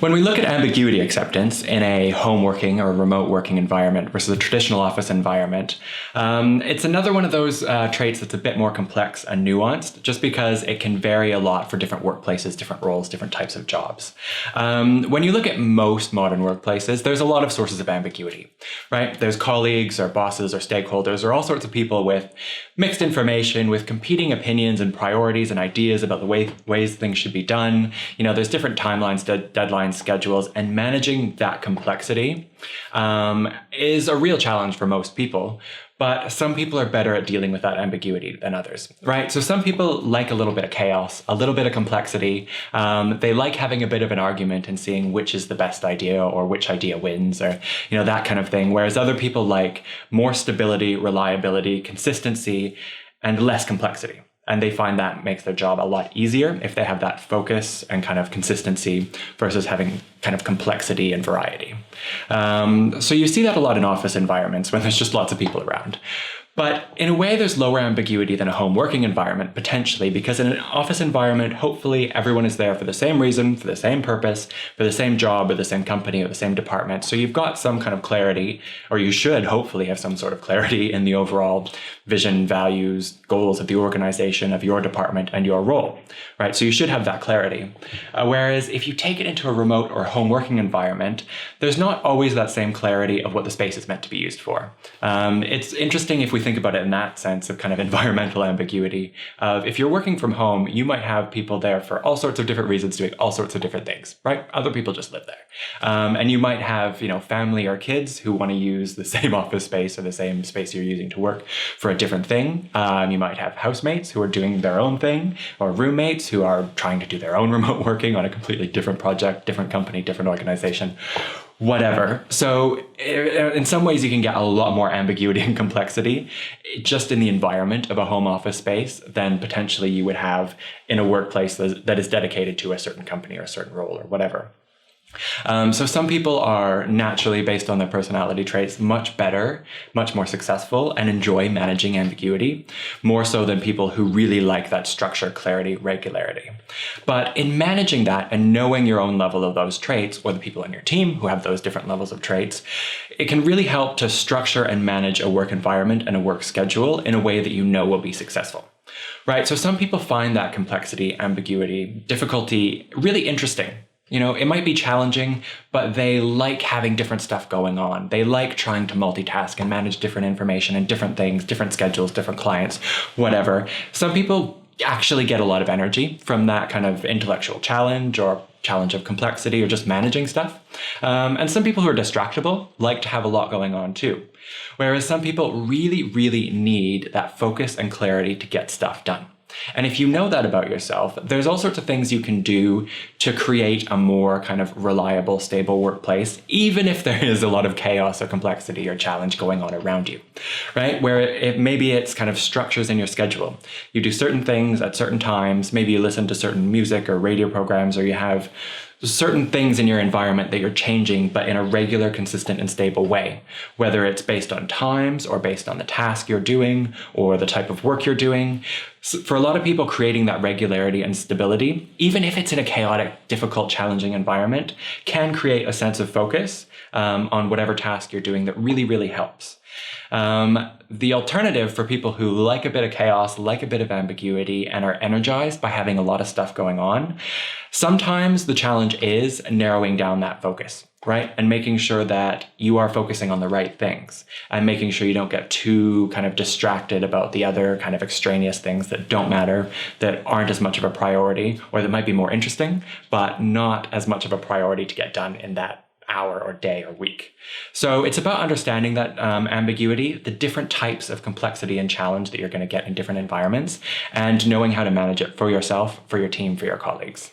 When we look at ambiguity acceptance in a home working or remote working environment versus a traditional office environment, it's another one of those traits that's a bit more complex and nuanced, just because it can vary a lot for different workplaces, different roles, different types of jobs. When you look at most modern workplaces, there's a lot of sources of ambiguity, right? There's colleagues or bosses or stakeholders or all sorts of people with mixed information, with competing opinions and priorities and ideas about the ways things should be done. There's different timelines, deadlines, schedules, and managing that complexity is a real challenge for most people. But some people are better at dealing with that ambiguity than others, right? So some people like a little bit of chaos, a little bit of complexity. They like having a bit of an argument and seeing which is the best idea or which idea wins or, that kind of thing. Whereas other people like more stability, reliability, consistency, and less complexity. And they find that makes their job a lot easier if they have that focus and kind of consistency versus having kind of complexity and variety. So you see that a lot in office environments when there's just lots of people around. But in a way, there's lower ambiguity than a home working environment, potentially, because in an office environment, hopefully everyone is there for the same reason, for the same purpose, for the same job or the same company or the same department. So you've got some kind of clarity, or you should hopefully have some sort of clarity in the overall vision, values, goals of the organization, of your department and your role, right? So you should have that clarity. Whereas if you take it into a remote or home working environment, there's not always that same clarity of what the space is meant to be used for. It's interesting if we think about it in that sense of kind of environmental ambiguity. If you're working from home, you might have people there for all sorts of different reasons doing all sorts of different things, right? Other people just live there. And you might have, family or kids who want to use the same office space or the same space you're using to work for a different thing. You might have housemates who are doing their own thing, or roommates who are trying to do their own remote working on a completely different project, different company, different organization. Whatever. So in some ways you can get a lot more ambiguity and complexity just in the environment of a home office space than potentially you would have in a workplace that is dedicated to a certain company or a certain role or whatever. So some people are naturally, based on their personality traits, much better, much more successful, and enjoy managing ambiguity, more so than people who really like that structure, clarity, regularity. But in managing that and knowing your own level of those traits, or the people on your team who have those different levels of traits, it can really help to structure and manage a work environment and a work schedule in a way that will be successful. Right? So some people find that complexity, ambiguity, difficulty really interesting. It might be challenging, but they like having different stuff going on. They like trying to multitask and manage different information and different things, different schedules, different clients, whatever. Some people actually get a lot of energy from that kind of intellectual challenge or challenge of complexity or just managing stuff. And some people who are distractible like to have a lot going on too. Whereas some people really, really need that focus and clarity to get stuff done. And if you know that about yourself, there's all sorts of things you can do to create a more kind of reliable, stable workplace, even if there is a lot of chaos or complexity or challenge going on around you, right? Where maybe it's kind of structures in your schedule. You do certain things at certain times, maybe you listen to certain music or radio programs, or you have certain things in your environment that you're changing, but in a regular, consistent, and stable way, whether it's based on times or based on the task you're doing or the type of work you're doing. So for a lot of people, creating that regularity and stability, even if it's in a chaotic, difficult, challenging environment, can create a sense of focus on whatever task you're doing that really, really helps. The alternative for people who like a bit of chaos, like a bit of ambiguity, and are energized by having a lot of stuff going on, sometimes the challenge is narrowing down that focus, right? And making sure that you are focusing on the right things and making sure you don't get too kind of distracted about the other kind of extraneous things that don't matter, that aren't as much of a priority, or that might be more interesting, but not as much of a priority to get done in that hour or day or week. So it's about understanding that ambiguity, the different types of complexity and challenge that you're going to get in different environments, and knowing how to manage it for yourself, for your team, for your colleagues.